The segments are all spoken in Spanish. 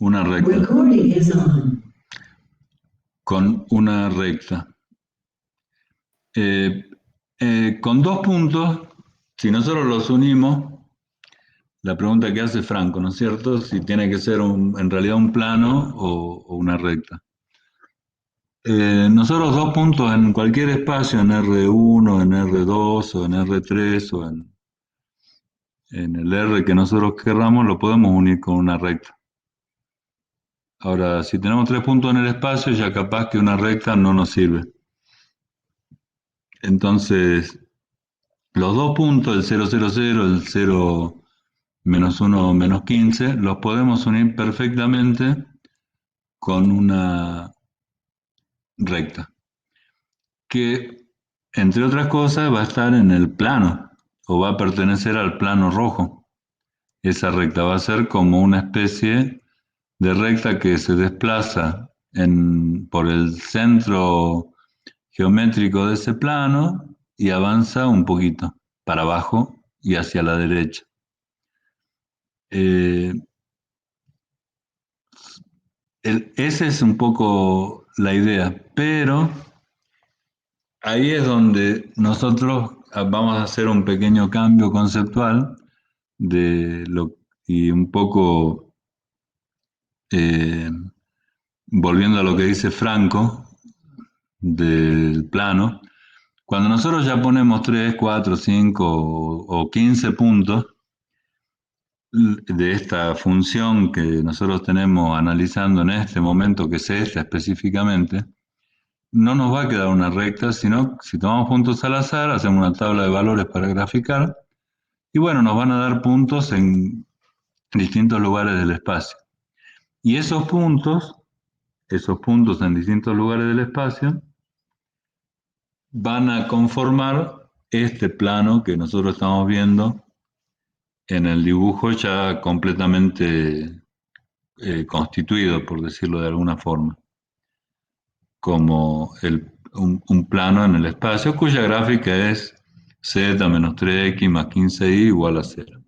una recta. Recording is on. Con una recta. Eh, con dos puntos, si nosotros los unimos, la pregunta que hace Franco, ¿no es cierto? Si tiene que ser en realidad un plano o una recta. Nosotros dos puntos en cualquier espacio, en R1, en R2 o en R3 o en el R que nosotros querramos, lo podemos unir con una recta. Ahora, si tenemos tres puntos en el espacio, ya capaz que una recta no nos sirve. Entonces, los dos puntos, el 0, 0, 0, el 0, menos 1, menos 15, los podemos unir perfectamente con una recta, que entre otras cosas va a estar en el plano o va a pertenecer al plano rojo. Esa recta va a ser como una especie de recta que se desplaza por el centro geométrico de ese plano y avanza un poquito para abajo y hacia la derecha. Eh, Esa es un poco la idea, pero ahí es donde nosotros vamos a hacer un pequeño cambio conceptual y un poco eh, volviendo a lo que dice Franco del plano. Cuando nosotros ya ponemos 3, 4, 5 o 15 puntos de esta función que nosotros tenemos analizando en este momento, que es esta específicamente, no nos va a quedar una recta, sino si tomamos puntos al azar, hacemos una tabla de valores para graficar, y bueno, nos van a dar puntos en distintos lugares del espacio. Y esos puntos en distintos lugares del espacio, van a conformar este plano que nosotros estamos viendo en el dibujo ya completamente constituido, por decirlo de alguna forma, como un plano en el espacio cuya gráfica es z menos 3x más 15y igual a 0.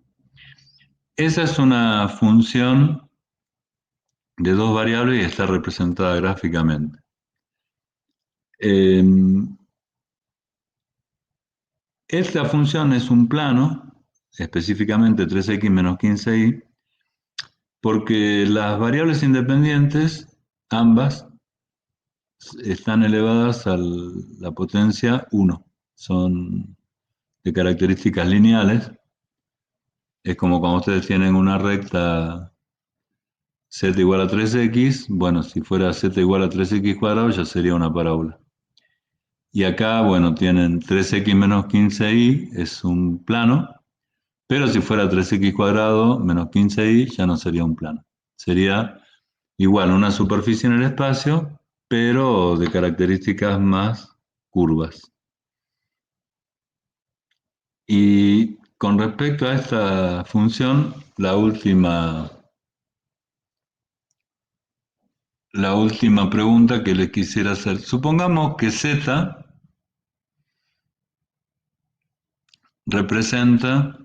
Esa es una función de dos variables y está representada gráficamente. Eh, Esta función es un plano, específicamente 3x menos 15y, porque las variables independientes, ambas, están elevadas a la potencia 1. Son de características lineales. Es como cuando ustedes tienen una recta z igual a 3x. Bueno, si fuera z igual a 3x cuadrado ya sería una parábola. Y acá, bueno, tienen 3x menos 15y, es un plano, pero si fuera 3x cuadrado menos 15y ya no sería un plano. Sería igual una superficie en el espacio, pero de características más curvas. Y con respecto a esta función, la última pregunta que les quisiera hacer. Supongamos que z representa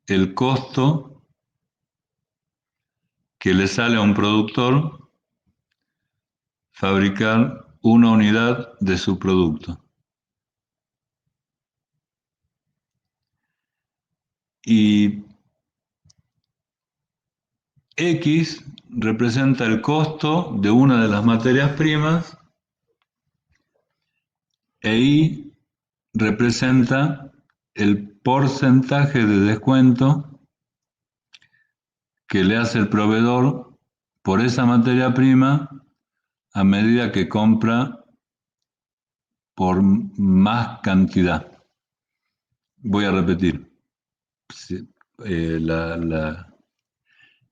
el costo que le sale a un productor fabricar una unidad de su producto. Y X representa el costo de una de las materias primas e Y representa el porcentaje de descuento que le hace el proveedor por esa materia prima a medida que compra por más cantidad. Voy a repetir eh, la- la-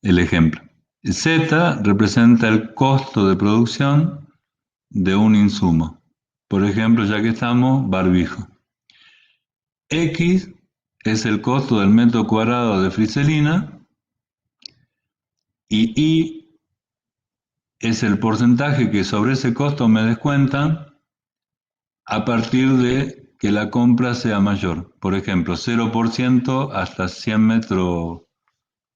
el ejemplo. Z representa el costo de producción de un insumo. Por ejemplo, ya que estamos, barbijo. X es el costo del metro cuadrado de friselina y Y es el porcentaje que sobre ese costo me descuentan a partir de que la compra sea mayor. Por ejemplo, 0% hasta 100 metros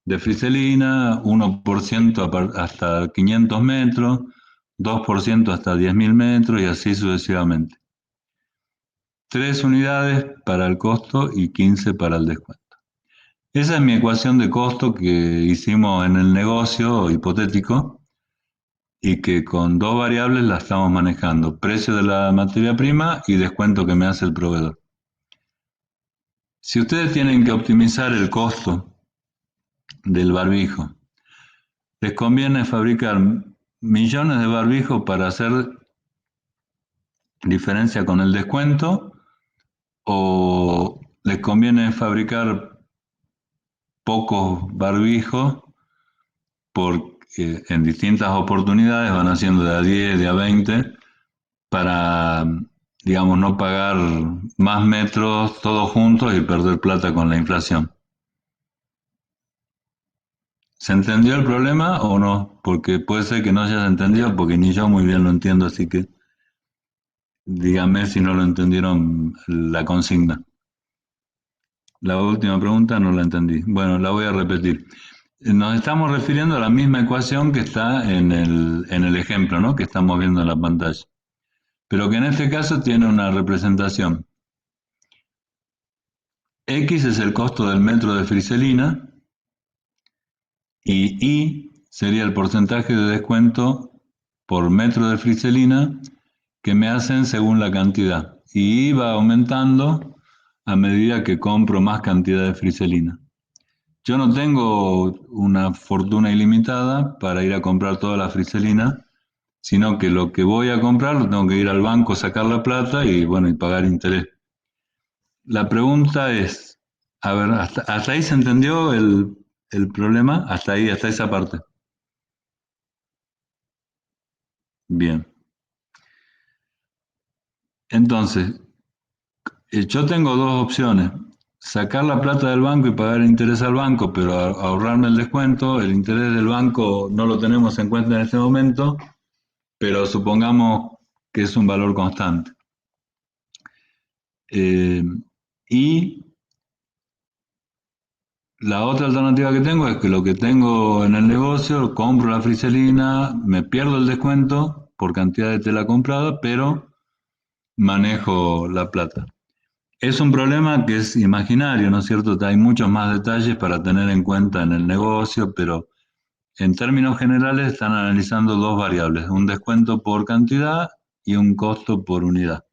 de friselina, 1% hasta 500 metros, 2% hasta 10.000 metros y así sucesivamente. 3 unidades para el costo y 15 para el descuento. Esa es mi ecuación de costo que hicimos en el negocio hipotético y que con dos variables la estamos manejando, precio de la materia prima y descuento que me hace el proveedor. Si ustedes tienen que optimizar el costo del barbijo, les conviene fabricar millones de barbijos para hacer diferencia con el descuento o les conviene fabricar pocos barbijos porque en distintas oportunidades van haciendo de a 10, de a 20 para, digamos, no pagar más metros todos juntos y perder plata con la inflación. ¿Se entendió el problema o no? Porque puede ser que no se haya entendido porque ni yo muy bien lo entiendo, así que díganme si no lo entendieron la consigna. La última pregunta no la entendí. Bueno, la voy a repetir. Nos estamos refiriendo a la misma ecuación que está en el ejemplo, ¿no? Que estamos viendo en la pantalla. Pero que en este caso tiene una representación. X es el costo del metro de friselina y Y sería el porcentaje de descuento por metro de friselina que me hacen según la cantidad. Y I va aumentando a medida que compro más cantidad de friselina. Yo no tengo una fortuna ilimitada para ir a comprar toda la friselina, sino que lo que voy a comprar lo tengo que ir al banco, sacar la plata y bueno, y pagar interés. La pregunta es, a ver, hasta ahí se entendió el problema, hasta ahí, hasta esa parte. Bien. Entonces, yo tengo dos opciones. Sacar la plata del banco y pagar interés al banco, pero ahorrarme el descuento. El interés del banco no lo tenemos en cuenta en este momento, pero supongamos que es un valor constante. Eh, y la otra alternativa que tengo es que lo que tengo en el negocio, compro la friselina, me pierdo el descuento por cantidad de tela comprada, pero manejo la plata. Es un problema que es imaginario, ¿no es cierto? Hay muchos más detalles para tener en cuenta en el negocio, pero en términos generales están analizando dos variables, un descuento por cantidad y un costo por unidad.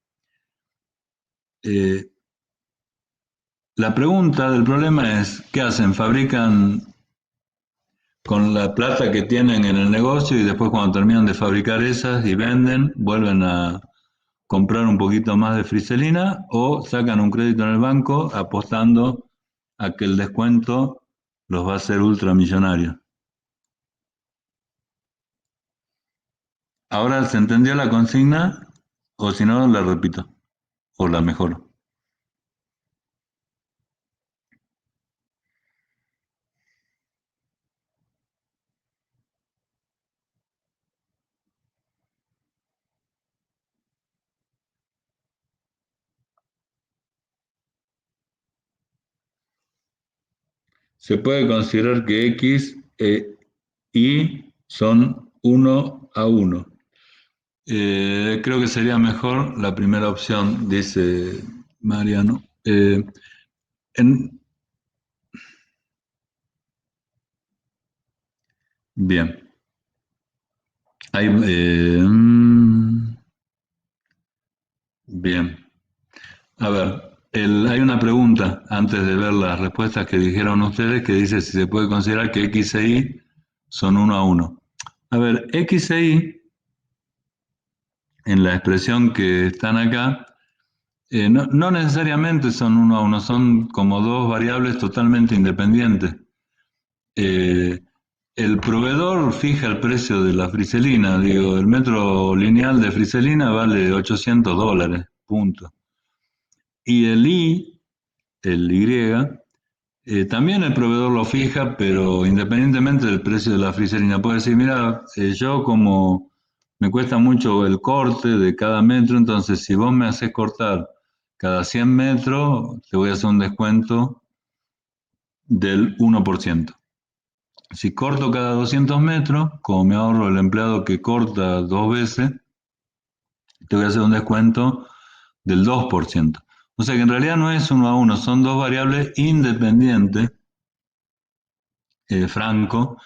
Eh, la pregunta del problema es, ¿qué hacen? ¿Fabrican con la plata que tienen en el negocio y después cuando terminan de fabricar esas y venden, vuelven a comprar un poquito más de friselina o sacan un crédito en el banco apostando a que el descuento los va a hacer ultramillonarios? Ahora se entendió la consigna o si no la repito o la mejoro. Se puede considerar que X e Y son 1 a 1. Creo que sería mejor la primera opción, dice Mariano. En- bien, hay, bien. A ver, hay una pregunta antes de ver las respuestas que dijeron ustedes que dice si se puede considerar que X e Y son 1 a 1. A ver, X e Y en la expresión que están acá no necesariamente son 1 a 1, son como dos variables totalmente independientes. Eh, el proveedor fija el precio de la friselina, digo, el metro lineal de friselina vale $800, punto. Y el Y, también el proveedor lo fija, pero independientemente del precio de la friselina, puede decir, mira, yo como me cuesta mucho el corte de cada metro, entonces si vos me haces cortar cada 100 metros, te voy a hacer un descuento del 1%. Si corto cada 200 metros, como me ahorro el empleado que corta 2 veces, te voy a hacer un descuento del 2%. O sea que en realidad no es 1 a 1, son dos variables independientes, Franco.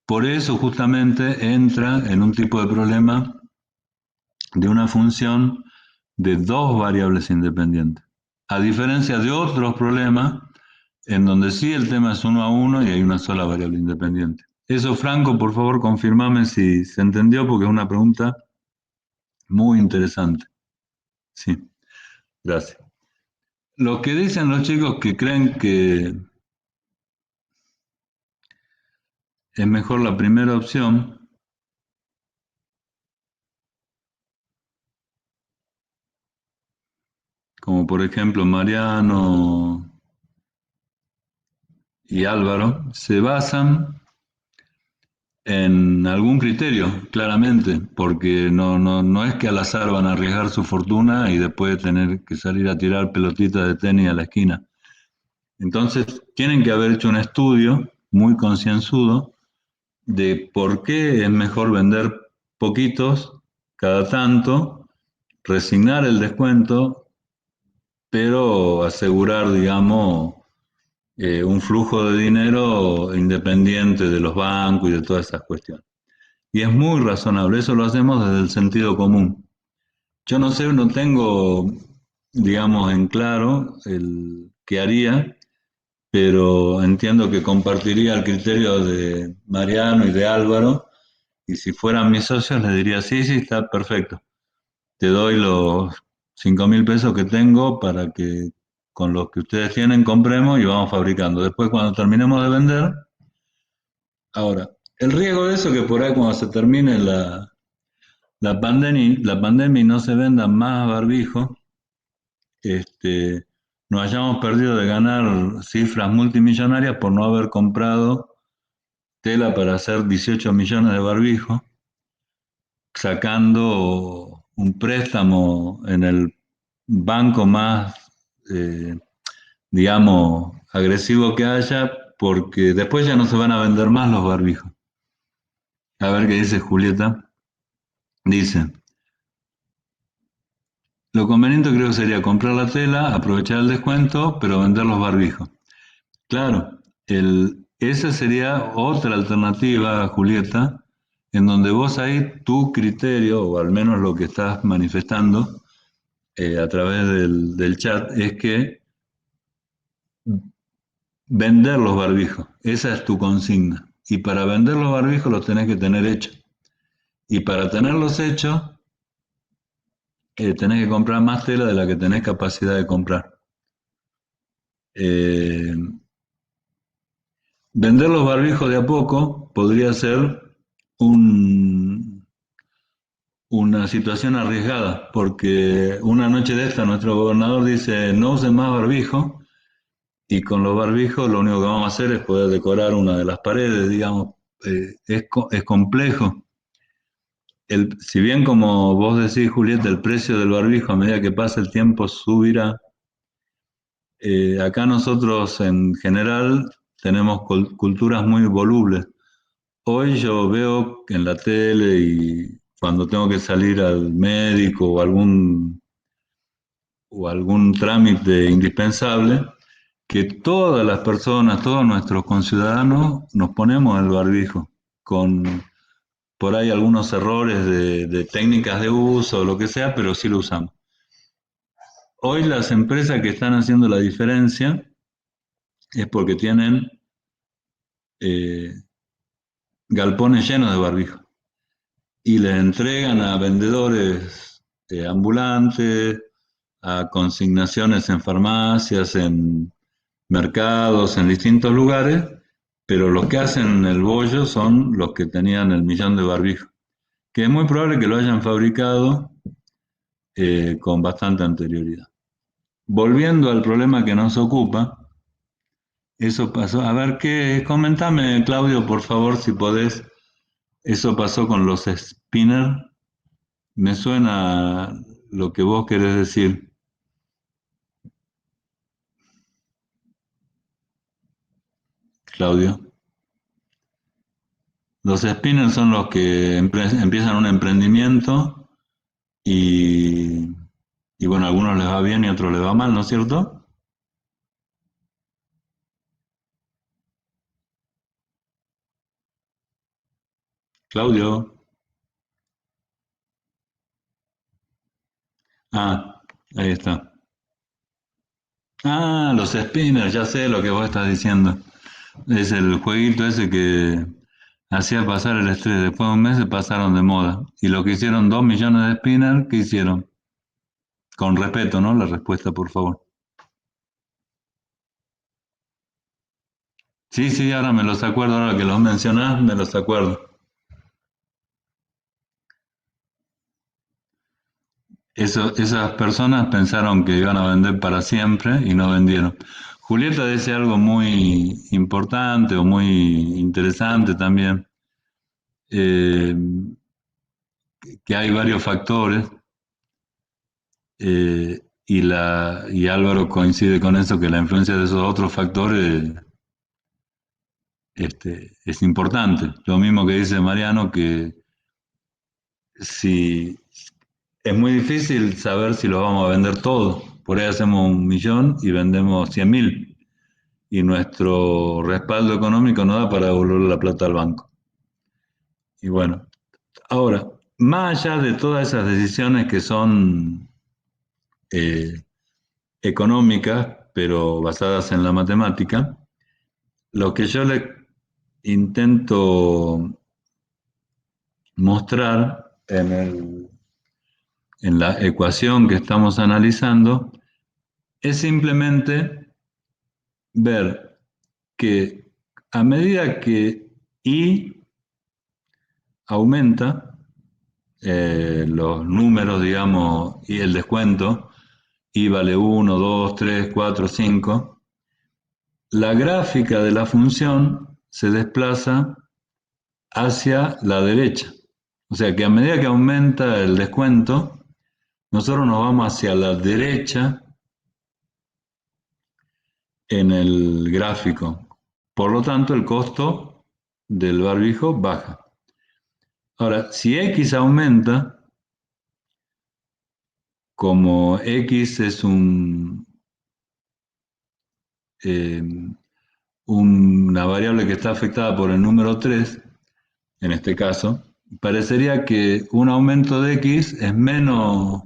Por eso justamente entra en un tipo de problema de una función de dos variables independientes. A diferencia de otros problemas en donde sí el tema es 1 a 1 y hay una sola variable independiente. Eso, Franco, por favor, confirmame si se entendió porque es una pregunta muy interesante. Sí, gracias. Lo que dicen los chicos que creen que es mejor la primera opción, como por ejemplo Mariano y Álvaro, se basan en algún criterio, claramente, porque no es que al azar van a arriesgar su fortuna y después tener que salir a tirar pelotitas de tenis a la esquina. Entonces, tienen que haber hecho un estudio muy concienzudo de por qué es mejor vender poquitos cada tanto, resignar el descuento, pero asegurar, digamos, un flujo de dinero independiente de los bancos y de todas esas cuestiones. Y es muy razonable, eso lo hacemos desde el sentido común. Yo no sé, no tengo, digamos, en claro el qué haría, pero entiendo que compartiría el criterio de Mariano y de Álvaro, y si fueran mis socios les diría, sí, sí, está perfecto, te doy los 5.000 pesos que tengo para que con los que ustedes tienen compremos y vamos fabricando. Después cuando terminemos de vender, ahora, el riesgo de eso es que por ahí cuando se termine la pandemia y no se vendan más barbijos, nos hayamos perdido de ganar cifras multimillonarias por no haber comprado tela para hacer 18 millones de barbijos, sacando un préstamo en el banco más, eh, digamos, agresivo que haya, porque después ya no se van a vender más los barbijos. A ver qué dice Julieta. Dice, lo conveniente creo que sería comprar la tela, aprovechar el descuento, pero vender los barbijos. Claro, esa sería otra alternativa, Julieta, en donde vos ahí tu criterio, o al menos lo que estás manifestando a través del chat, es que vender los barbijos, esa es tu consigna. Y para vender los barbijos los tenés que tener hechos. Y para tenerlos hechos, tenés que comprar más tela de la que tenés capacidad de comprar. Eh, Vender los barbijos de a poco podría ser un, una situación arriesgada, porque una noche de esta nuestro gobernador dice no usen más barbijo y con los barbijos lo único que vamos a hacer es poder decorar una de las paredes, digamos, es complejo. Si bien como vos decís, Julieta, el precio del barbijo a medida que pasa el tiempo subirá, acá nosotros en general tenemos culturas muy volubles. Hoy yo veo en la tele y cuando tengo que salir al médico o algún trámite indispensable, que todas las personas, todos nuestros conciudadanos nos ponemos el barbijo, con por ahí algunos errores de técnicas de uso o lo que sea, pero sí lo usamos. Hoy las empresas que están haciendo la diferencia es porque tienen eh, galpones llenos de barbijo y les entregan a vendedores ambulantes, a consignaciones en farmacias, en mercados, en distintos lugares, pero los que hacen el bollo son los que tenían el millón de barbijos, que es muy probable que lo hayan fabricado con bastante anterioridad. Volviendo al problema que nos ocupa, eso pasó. A ver, comentame, Claudio, por favor, si podés. Eso pasó con los spinner. Me suena lo que vos querés decir, Claudio. Los spinners son los que empiezan un emprendimiento y, y bueno, a algunos les va bien y a otros les va mal, ¿no es cierto? Claudio. Ah, ahí está. Ah, los spinners, ya sé lo que vos estás diciendo. Es el jueguito ese que hacía pasar el estrés. Después de un mes se pasaron de moda. Y lo que hicieron 2 millones de spinners, ¿qué hicieron? Con respeto, ¿no? La respuesta, por favor. Sí, sí, ahora me los acuerdo, ahora que los mencionás, me los acuerdo. Esas personas pensaron que iban a vender para siempre y no vendieron. Julieta dice algo muy importante o muy interesante también, eh, que hay varios factores, y Álvaro coincide con eso, que la influencia de esos otros factores es importante. Lo mismo que dice Mariano, que si es muy difícil saber si los vamos a vender todos. Por ahí hacemos 1 millón y vendemos 100.000 y nuestro respaldo económico no da para devolver la plata al banco. Y bueno, ahora, más allá de todas esas decisiones que son eh, económicas, pero basadas en la matemática, lo que yo le intento mostrar en la ecuación que estamos analizando es simplemente ver que a medida que I aumenta, los números, digamos, y el descuento, I vale 1, 2, 3, 4, 5, la gráfica de la función se desplaza hacia la derecha. O sea que a medida que aumenta el descuento, nosotros nos vamos hacia la derecha en el gráfico. Por lo tanto, el costo del barbijo baja. Ahora, si X aumenta, como X es eh, una variable que está afectada por el número 3, en este caso, parecería que un aumento de X es menos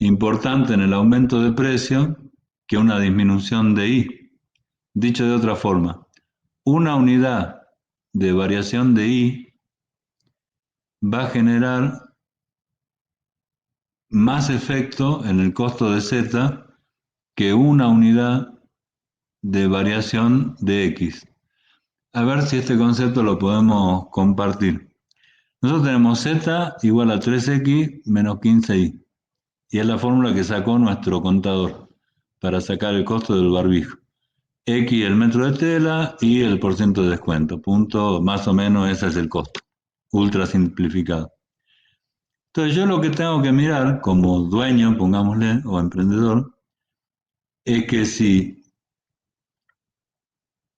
importante en el aumento de precio que una disminución de I. Dicho de otra forma, una unidad de variación de I va a generar más efecto en el costo de Z que una unidad de variación de X. A ver si este concepto lo podemos compartir. Nosotros tenemos Z igual a 3X menos 15Y. Y es la fórmula que sacó nuestro contador para sacar el costo del barbijo. X el metro de tela y el porcentaje de descuento. Punto, más o menos ese es el costo. Ultra simplificado. Entonces yo lo que tengo que mirar como dueño, pongámosle, o emprendedor, es que si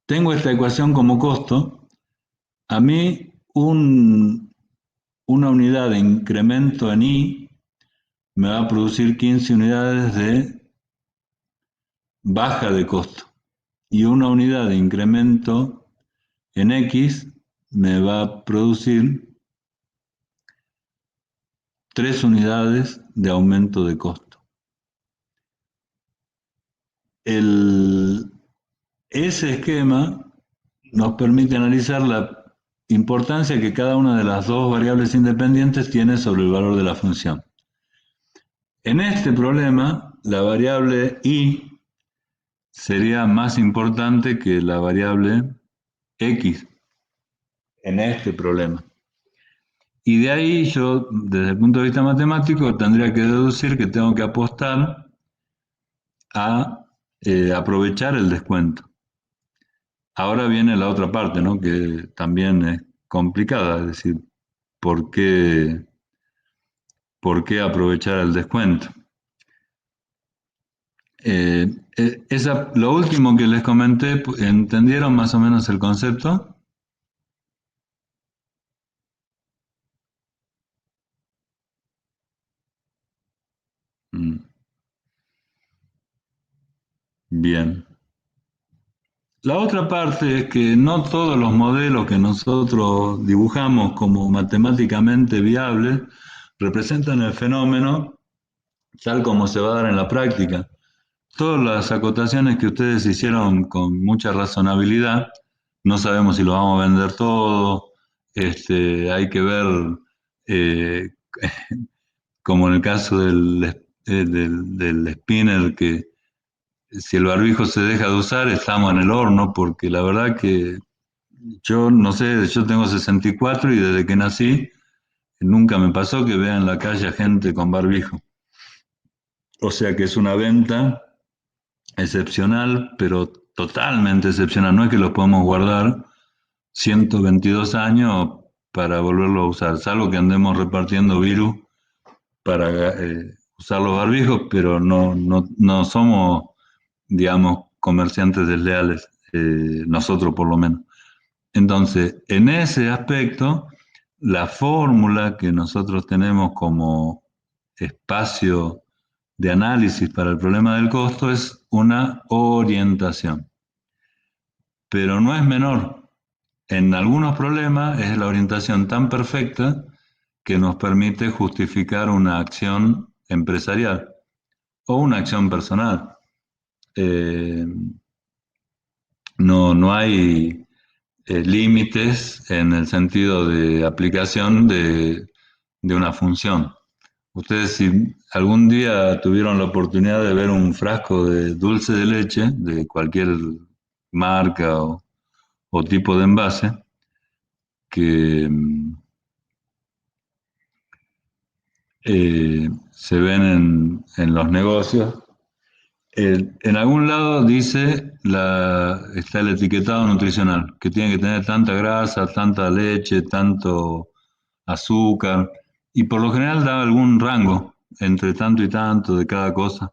tengo esta ecuación como costo, a mí una unidad de incremento en I me va a producir 15 unidades de baja de costo. Y una unidad de incremento en X me va a producir 3 unidades de aumento de costo. El, ese esquema nos permite analizar la importancia que cada una de las dos variables independientes tiene sobre el valor de la función. En este problema, la variable y sería más importante que la variable x en este problema. Y de ahí yo, desde el punto de vista matemático, tendría que deducir que tengo que apostar a aprovechar el descuento. Ahora viene la otra parte, ¿no? Que también es complicada, es decir, ¿por qué aprovechar el descuento? Lo último que les comenté, ¿entendieron más o menos el concepto? Bien. La otra parte es que no todos los modelos que nosotros dibujamos como matemáticamente viables representan el fenómeno tal como se va a dar en la práctica. Todas las acotaciones que ustedes hicieron con mucha razonabilidad, no sabemos si lo vamos a vender todo, hay que ver, eh, como en el caso del spinner, que si el barbijo se deja de usar, estamos en el horno, porque la verdad que yo no sé, yo tengo 64 y desde que nací nunca me pasó que vea en la calle a gente con barbijo. O sea que es una venta excepcional, pero totalmente excepcional. No es que los podemos guardar 122 años para volverlo a usar, salvo que andemos repartiendo virus para usar los barbijos, pero no somos, digamos, comerciantes desleales, nosotros por lo menos. Entonces, en ese aspecto, la fórmula que nosotros tenemos como espacio de análisis para el problema del costo es una orientación, pero no es menor. En algunos problemas es la orientación tan perfecta que nos permite justificar una acción empresarial o una acción personal. Eh, no hay límites en el sentido de aplicación de una función. Ustedes si algún día tuvieron la oportunidad de ver un frasco de dulce de leche de cualquier marca o tipo de envase, que se ven en los negocios, en algún lado dice, está el etiquetado nutricional, que tiene que tener tanta grasa, tanta leche, tanto azúcar, y por lo general da algún rango entre tanto y tanto de cada cosa,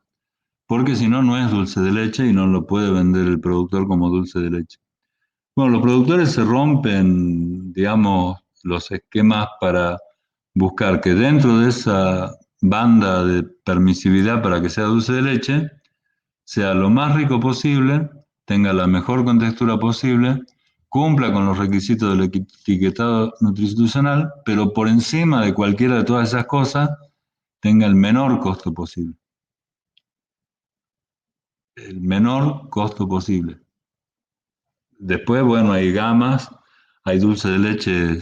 porque si no, no es dulce de leche y no lo puede vender el productor como dulce de leche. Bueno, los productores se rompen, digamos, los esquemas para buscar que dentro de esa banda de permisividad para que sea dulce de leche, sea lo más rico posible, tenga la mejor contextura posible, cumpla con los requisitos del etiquetado nutricional, pero por encima de cualquiera de todas esas cosas, tenga el menor costo posible. El menor costo posible. Después, bueno, hay gamas, hay dulce de leche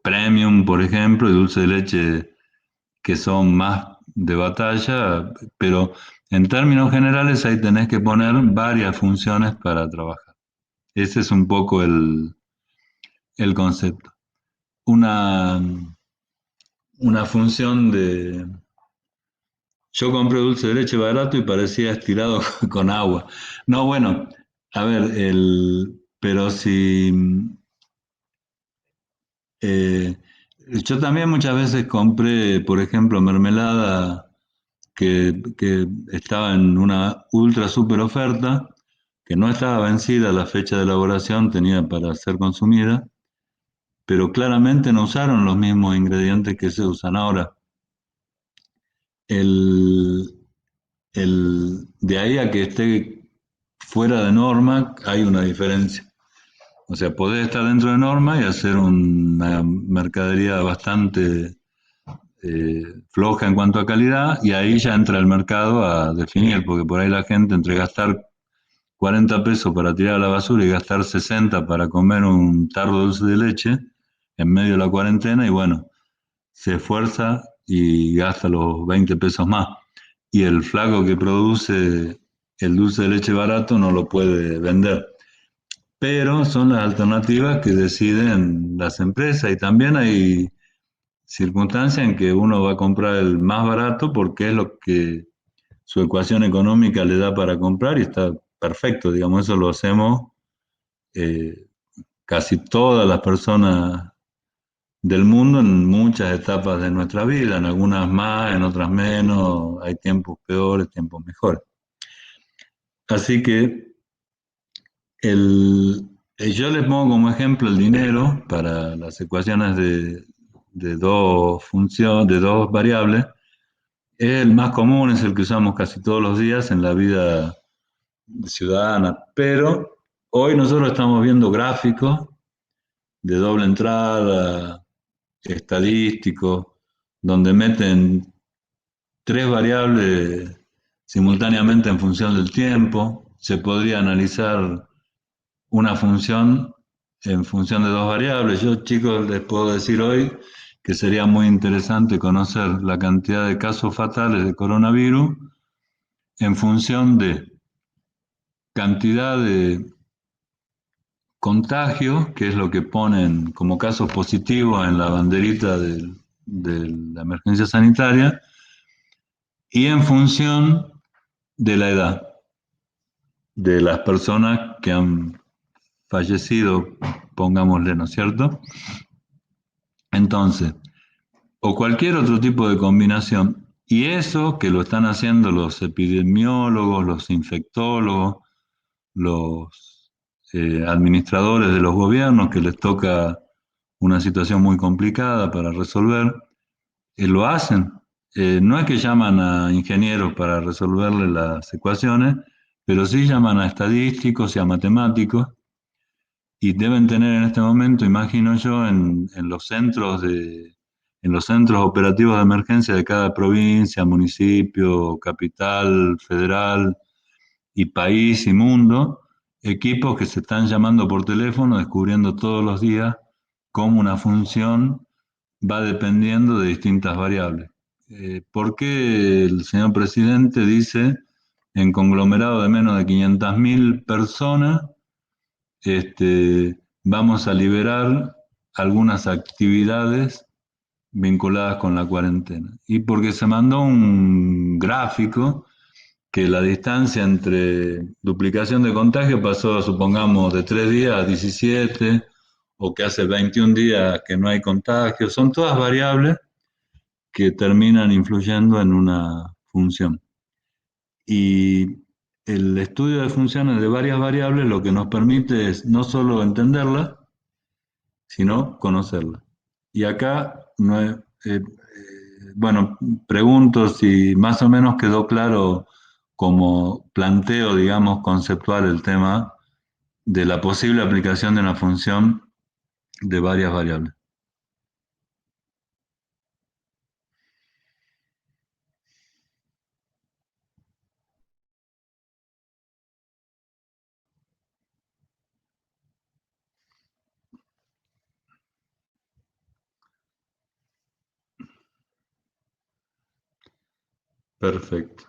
premium, por ejemplo, y dulce de leche que son más de batalla, pero en términos generales ahí tenés que poner varias funciones para trabajar. Ese es un poco el concepto. Una, una función de... Yo compré dulce de leche barato y parecía estirado con agua. No, bueno, a ver, pero si... eh, yo también muchas veces compré, por ejemplo, mermelada que estaba en una ultra super oferta, que no estaba vencida la fecha de elaboración, tenía para ser consumida, pero claramente no usaron los mismos ingredientes que se usan ahora. El, de ahí a que esté fuera de norma hay una diferencia. O sea, podés estar dentro de norma y hacer una mercadería bastante floja en cuanto a calidad, y ahí ya entra el mercado a definir, porque por ahí la gente entre gastar 40 pesos para tirar a la basura y gastar 60 para comer un tarro dulce de leche en medio de la cuarentena, y bueno, se esfuerza y gasta los 20 pesos más. Y el flaco que produce el dulce de leche barato no lo puede vender. Pero son las alternativas que deciden las empresas, y también hay circunstancias en que uno va a comprar el más barato porque es lo que su ecuación económica le da para comprar y está perfecto, digamos, eso lo hacemos eh, casi todas las personas del mundo en muchas etapas de nuestra vida, en algunas más, en otras menos, hay tiempos peores, tiempos mejores. Así que yo les pongo como ejemplo el dinero para las ecuaciones de dos funciones, de dos variables. Es el más común, es el que usamos casi todos los días en la vida ciudadana, pero hoy nosotros estamos viendo gráficos de doble entrada, estadísticos, donde meten tres variables simultáneamente en función del tiempo. Se podría analizar una función en función de dos variables. Yo, chicos, les puedo decir hoy que sería muy interesante conocer la cantidad de casos fatales de coronavirus en función de cantidad de contagios, que es lo que ponen como casos positivos en la banderita de la emergencia sanitaria, y en función de la edad de las personas que han fallecido, pongámosle, ¿no es cierto? Entonces, o cualquier otro tipo de combinación, y eso que lo están haciendo los epidemiólogos, los infectólogos, los administradores de los gobiernos, que les toca una situación muy complicada para resolver, lo hacen. No es que llaman a ingenieros para resolverle las ecuaciones, pero sí llaman a estadísticos y a matemáticos, y deben tener en este momento, imagino yo, en los centros operativos de emergencia de cada provincia, municipio, capital, federal y país y mundo, equipos que se están llamando por teléfono, descubriendo todos los días cómo una función va dependiendo de distintas variables. ¿Por qué el señor presidente dice en conglomerado de menos de 500.000 personas, vamos a liberar algunas actividades vinculadas con la cuarentena? Y porque se mandó un gráfico que la distancia entre duplicación de contagio pasó, supongamos, de 3 días a 17, o que hace 21 días que no hay contagio. Son todas variables que terminan influyendo en una función. Y el estudio de funciones de varias variables lo que nos permite es no solo entenderlas, sino conocerlas. Y acá, no es, bueno, pregunto si más o menos quedó claro como planteo, digamos, conceptual el tema de la posible aplicación de una función de varias variables. Perfecto.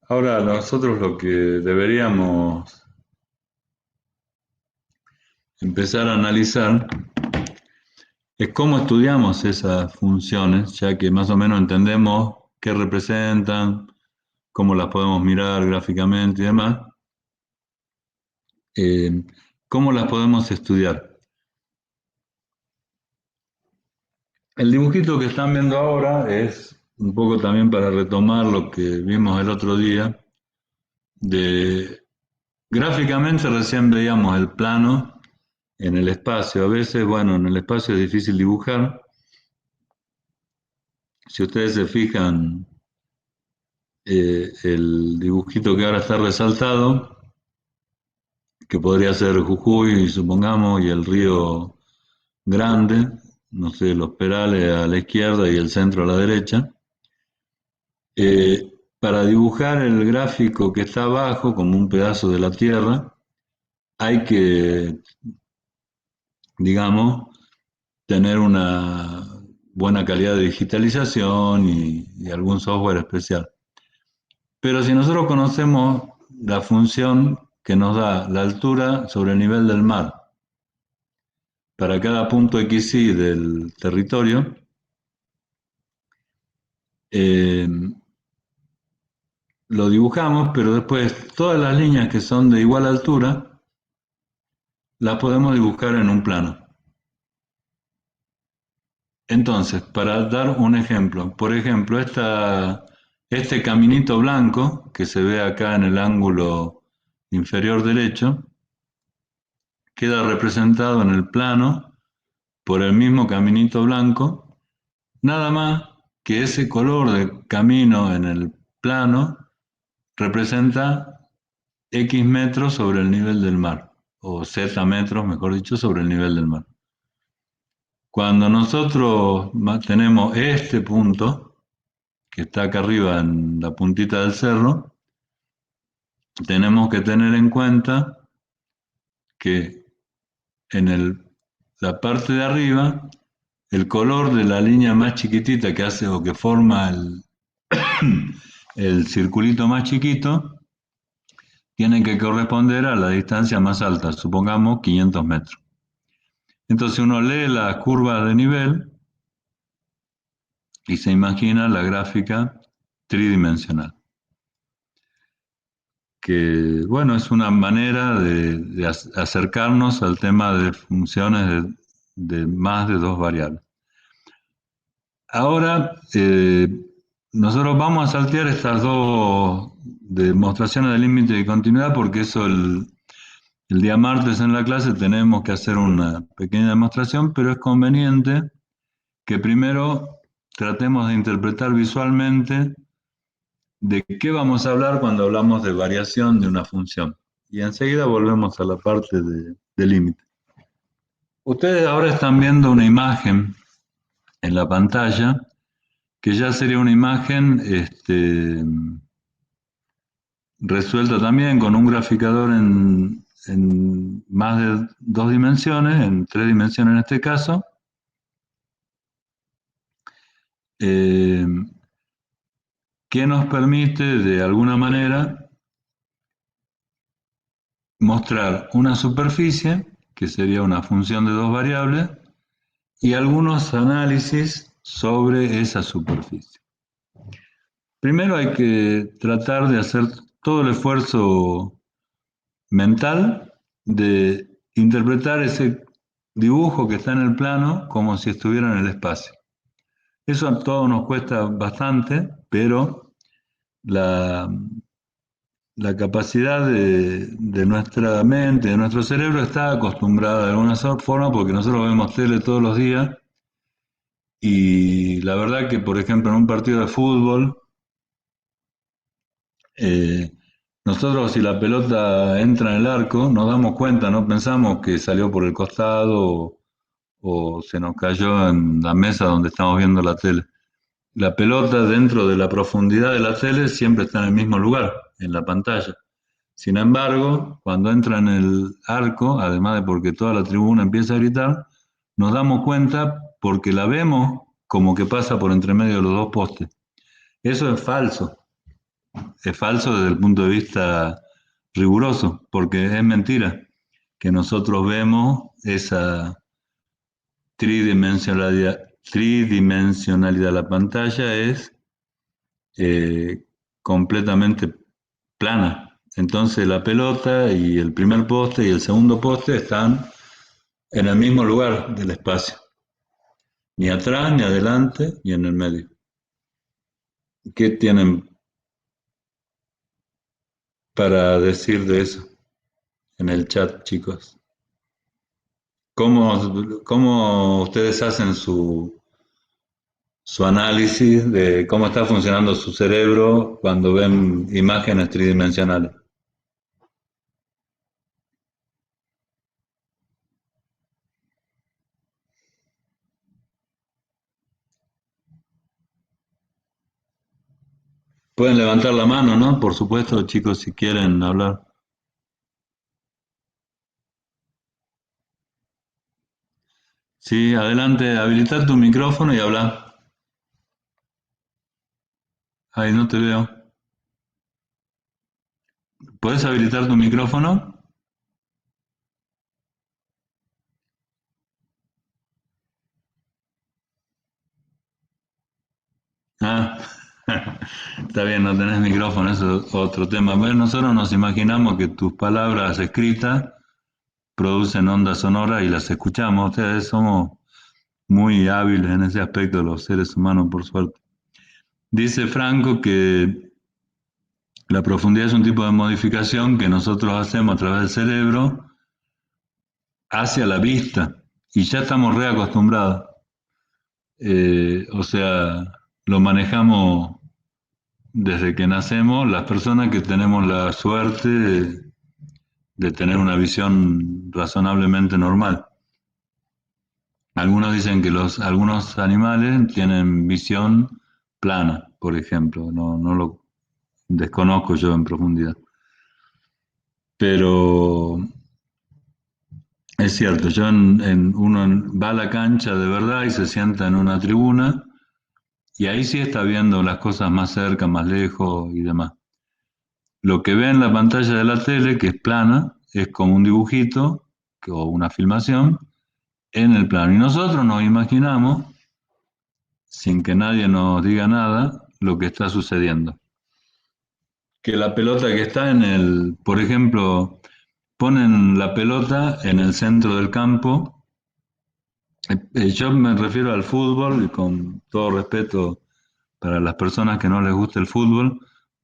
Ahora nosotros lo que deberíamos empezar a analizar es cómo estudiamos esas funciones, ya que más o menos entendemos qué representan, cómo las podemos mirar gráficamente y demás. eh, ¿Cómo las podemos estudiar? El dibujito que están viendo ahora es un poco también para retomar lo que vimos el otro día. De, gráficamente recién veíamos el plano en el espacio. A veces, bueno, en el espacio es difícil dibujar. Si ustedes se fijan, el dibujito que ahora está resaltado, que podría ser Jujuy, supongamos, y el río Grande, no sé, los Perales a la izquierda y el centro a la derecha. Para dibujar el gráfico que está abajo, como un pedazo de la Tierra, hay que, digamos, tener una buena calidad de digitalización y algún software especial. Pero si nosotros conocemos la función que nos da la altura sobre el nivel del mar para cada punto XY del territorio, eh, lo dibujamos, pero después todas las líneas que son de igual altura las podemos dibujar en un plano. Entonces, para dar un ejemplo, por ejemplo, este caminito blanco que se ve acá en el ángulo inferior derecho, queda representado en el plano por el mismo caminito blanco, nada más que ese color de camino en el plano representa X metros sobre el nivel del mar, o Z metros, mejor dicho, sobre el nivel del mar. Cuando nosotros tenemos este punto, que está acá arriba en la puntita del cerro, tenemos que tener en cuenta que en la parte de arriba, el color de la línea más chiquitita que hace o que forma el circulito más chiquito, tiene que corresponder a la distancia más alta, supongamos 500 metros. Entonces uno lee las curvas de nivel y se imagina la gráfica tridimensional, que bueno, es una manera de acercarnos al tema de funciones de más de dos variables. Ahora, nosotros vamos a saltear estas dos demostraciones de límite de continuidad porque eso el día martes en la clase tenemos que hacer una pequeña demostración, pero es conveniente que primero tratemos de interpretar visualmente de qué vamos a hablar cuando hablamos de variación de una función. Y enseguida volvemos a la parte de límite. Ustedes ahora están viendo una imagen en la pantalla que ya sería una imagen resuelta también con un graficador en más de dos dimensiones, en tres dimensiones en este caso, eh, que nos permite de alguna manera mostrar una superficie, que sería una función de dos variables, y algunos análisis sobre esa superficie. Primero hay que tratar de hacer todo el esfuerzo mental de interpretar ese dibujo que está en el plano como si estuviera en el espacio. Eso a todos nos cuesta bastante, pero la, la capacidad de nuestra mente, de nuestro cerebro, está acostumbrada de alguna forma porque nosotros vemos tele todos los días y la verdad que, por ejemplo, en un partido de fútbol, eh, nosotros si la pelota entra en el arco, nos damos cuenta, no pensamos que salió por el costado o se nos cayó en la mesa donde estamos viendo la tele. La pelota dentro de la profundidad de la tele siempre está en el mismo lugar, en la pantalla. Sin embargo, cuando entra en el arco, además de porque toda la tribuna empieza a gritar, nos damos cuenta porque la vemos como que pasa por entre medio de los dos postes. Eso es falso desde el punto de vista riguroso, porque es mentira que nosotros vemos esa tridimensionalidad de la pantalla es completamente plana. Entonces la pelota y el primer poste y el segundo poste están en el mismo lugar del espacio, ni atrás, ni adelante, ni en el medio. ¿Qué tienen para decir de eso en el chat, chicos? ¿Cómo ustedes hacen su análisis de cómo está funcionando su cerebro cuando ven imágenes tridimensionales? Pueden levantar la mano, ¿no? Por supuesto, chicos, si quieren hablar. Sí, adelante, habilitar tu micrófono y habla. Ay, no te veo. ¿Puedes habilitar tu micrófono? Ah, está bien, no tenés micrófono, eso es otro tema. Bueno, nosotros nos imaginamos que tus palabras escritas producen ondas sonoras y las escuchamos. Ustedes somos muy hábiles en ese aspecto, los seres humanos, por suerte. Dice Franco que la profundidad es un tipo de modificación que nosotros hacemos a través del cerebro hacia la vista y ya estamos reacostumbrados. O sea, lo manejamos desde que nacemos las personas que tenemos la suerte de tener una visión razonablemente normal. Algunos dicen que algunos animales tienen visión plana, por ejemplo. No lo desconozco yo en profundidad. Pero es cierto, va a la cancha de verdad y se sienta en una tribuna y ahí sí está viendo las cosas más cerca, más lejos y demás. Lo que ve en la pantalla de la tele, que es plana, es como un dibujito o una filmación en el plano. Y nosotros nos imaginamos, sin que nadie nos diga nada, lo que está sucediendo. Que la pelota que está por ejemplo, ponen la pelota en el centro del campo. Yo me refiero al fútbol y con todo respeto para las personas que no les gusta el fútbol,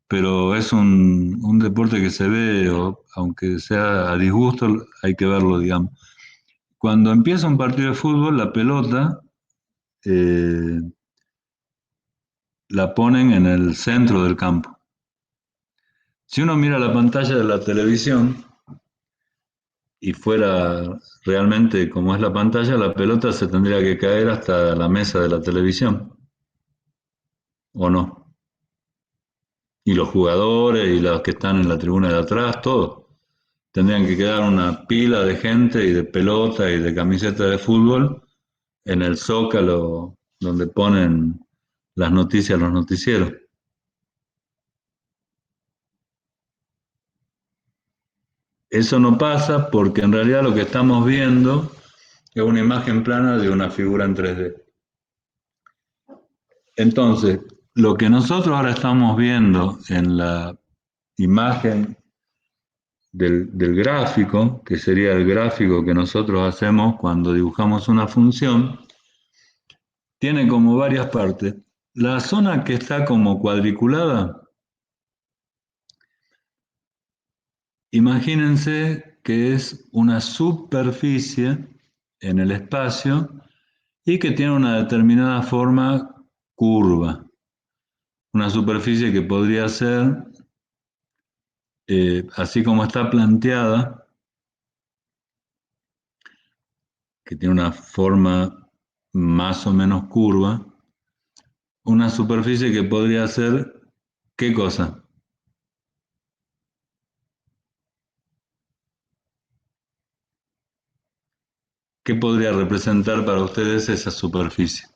pero es un deporte que se ve, aunque sea a disgusto, hay que verlo, digamos. Cuando empieza un partido de fútbol, la pelota eh, la ponen en el centro del campo. Si uno mira la pantalla de la televisión y fuera realmente como es la pantalla, la pelota se tendría que caer hasta la mesa de la televisión, ¿o no? Y los jugadores y los que están en la tribuna de atrás, todos. Tendrían que quedar una pila de gente y de pelota y de camiseta de fútbol en el zócalo donde ponen las noticias, los noticieros. Eso no pasa porque en realidad lo que estamos viendo es una imagen plana de una figura en 3D. Entonces, lo que nosotros ahora estamos viendo en la imagen del gráfico, que sería el gráfico que nosotros hacemos cuando dibujamos una función, tiene como varias partes. La zona que está como cuadriculada, imagínense que es una superficie en el espacio y que tiene una determinada forma curva. Una superficie que podría ser, así como está planteada, que tiene una forma más o menos curva, una superficie que podría ser, ¿qué cosa? ¿Qué podría representar para ustedes esa superficie?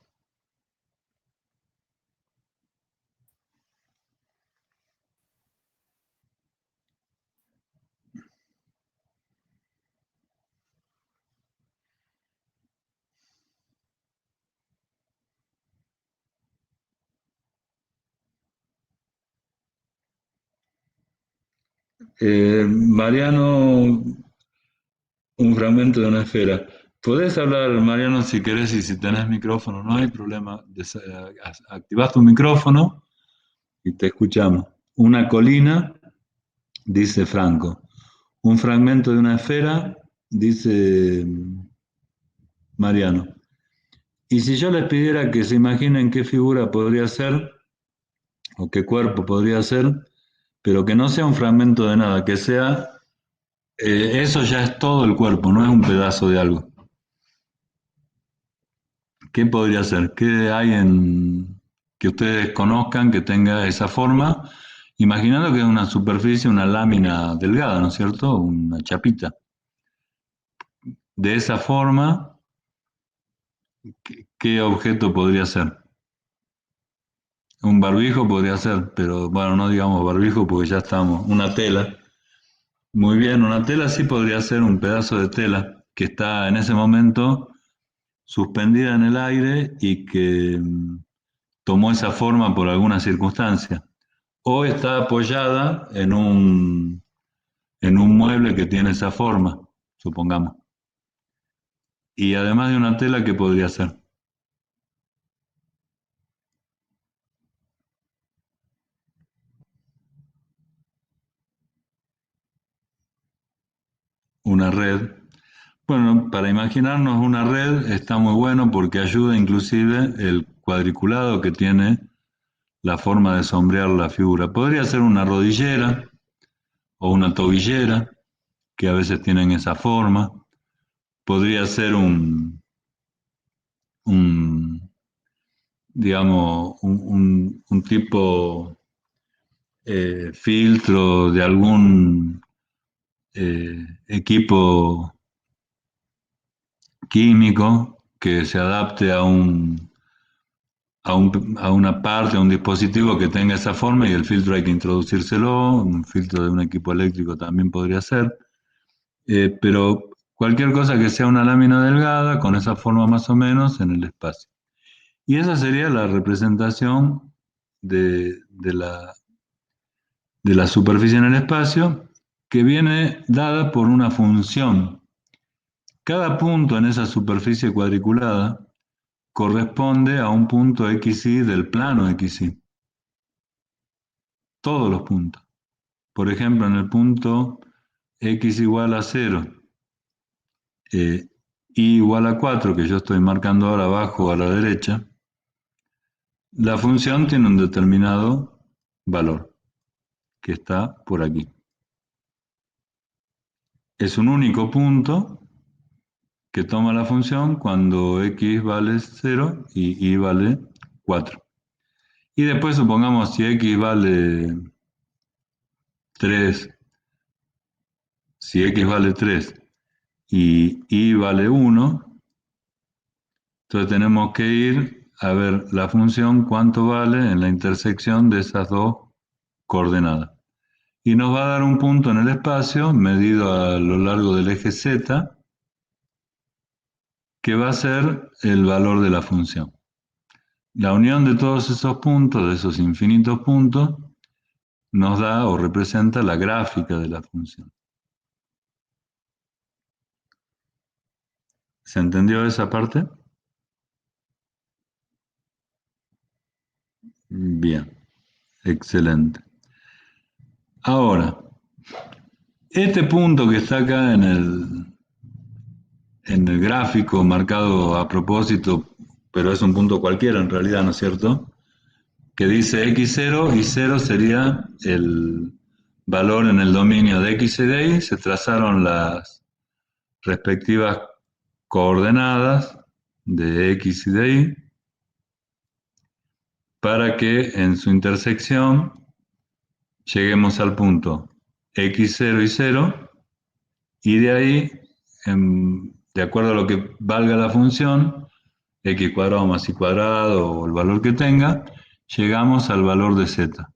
Mariano, un fragmento de una esfera. Podés hablar, Mariano, si querés y si tenés micrófono, no hay problema. Activás tu micrófono y te escuchamos. Una colina, dice Franco. Un fragmento de una esfera, dice Mariano. Y si yo les pidiera que se imaginen qué figura podría ser o qué cuerpo podría ser, pero que no sea un fragmento de nada, que sea, eso ya es todo el cuerpo, no es un pedazo de algo. ¿Qué podría ser? ¿Qué hay que ustedes conozcan que tenga esa forma? Imaginando que es una superficie, una lámina delgada, ¿no es cierto? Una chapita. De esa forma, ¿qué objeto podría ser? Un barbijo podría ser, pero bueno, no digamos barbijo porque ya estamos. Una tela. Muy bien, una tela sí podría ser un pedazo de tela que está en ese momento suspendida en el aire y que tomó esa forma por alguna circunstancia. O está apoyada en un mueble que tiene esa forma, supongamos. Y además de una tela, ¿qué podría ser? Una red. Bueno, para imaginarnos una red está muy bueno porque ayuda inclusive el cuadriculado que tiene la forma de sombrear la figura. Podría ser una rodillera o una tobillera, que a veces tienen esa forma. Podría ser un digamos, un tipo filtro de algún equipo químico que se adapte a una parte, a un dispositivo que tenga esa forma y el filtro hay que introducírselo, un filtro de un equipo eléctrico también podría ser, pero cualquier cosa que sea una lámina delgada con esa forma más o menos en el espacio. Y esa sería la representación de la superficie en el espacio que viene dada por una función. Cada punto en esa superficie cuadriculada corresponde a un punto XY del plano XY. Todos los puntos. Por ejemplo, en el punto X igual a 0, Y igual a 4, que yo estoy marcando ahora abajo a la derecha, la función tiene un determinado valor, que está por aquí. Es un único punto que toma la función cuando x vale 0 y y vale 4. Y después supongamos si x vale 3, si x vale 3 y y vale 1, entonces tenemos que ir a ver la función cuánto vale en la intersección de esas dos coordenadas. Y nos va a dar un punto en el espacio medido a lo largo del eje z, que va a ser el valor de la función. La unión de todos esos puntos, de esos infinitos puntos, nos da o representa la gráfica de la función. ¿Se entendió esa parte? Bien, excelente. Ahora, este punto que está acá en el gráfico marcado a propósito, pero es un punto cualquiera en realidad, ¿no es cierto? Que dice x0 y 0 sería el valor en el dominio de x y de y, se trazaron las respectivas coordenadas de x y de y para que en su intersección lleguemos al punto x0 y 0 y de ahí, de acuerdo a lo que valga la función, x cuadrado más y cuadrado o el valor que tenga, llegamos al valor de z.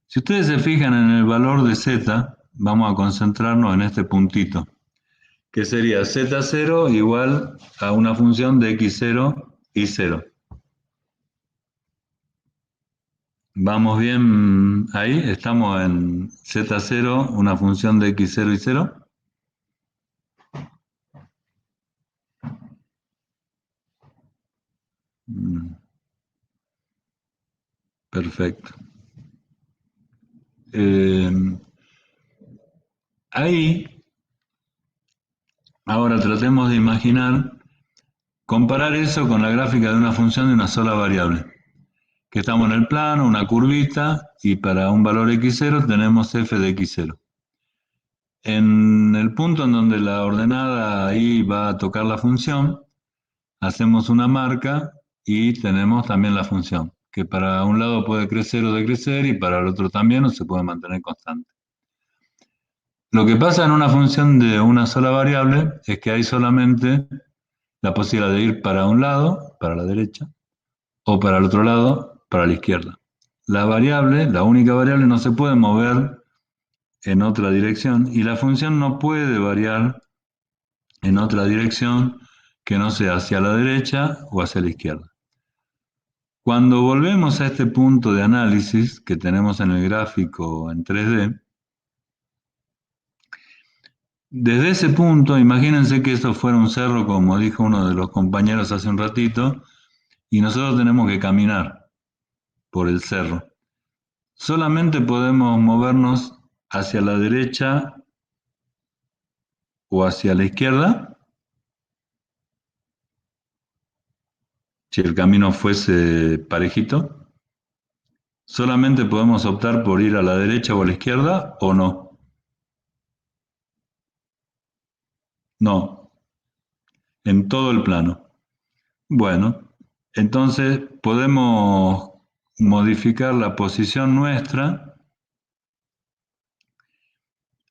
Si ustedes se fijan en el valor de z, vamos a concentrarnos en este puntito, que sería z0 igual a una función de x0 y 0. ¿Vamos bien ahí? ¿Estamos en z0, una función de x0 y 0? Perfecto. Eh, ahí, ahora tratemos de imaginar, comparar eso con la gráfica de una función de una sola variable. Que estamos en el plano, una curvita, y para un valor x0 tenemos f de x0. En el punto en donde la ordenada y va a tocar la función, hacemos una marca y tenemos también la función, que para un lado puede crecer o decrecer y para el otro también, o se puede mantener constante. Lo que pasa en una función de una sola variable es que hay solamente la posibilidad de ir para un lado, para la derecha, o para el otro lado, para la izquierda. La variable, la única variable, no se puede mover en otra dirección y la función no puede variar en otra dirección que no sea hacia la derecha o hacia la izquierda. Cuando volvemos a este punto de análisis que tenemos en el gráfico en 3D, desde ese punto, imagínense que esto fuera un cerro, como dijo uno de los compañeros hace un ratito, y nosotros tenemos que caminar por el cerro. Solamente podemos movernos hacia la derecha o hacia la izquierda, si el camino fuese parejito. Solamente podemos optar por ir a la derecha o a la izquierda o no. No, en todo el plano. Bueno, entonces podemos modificar la posición nuestra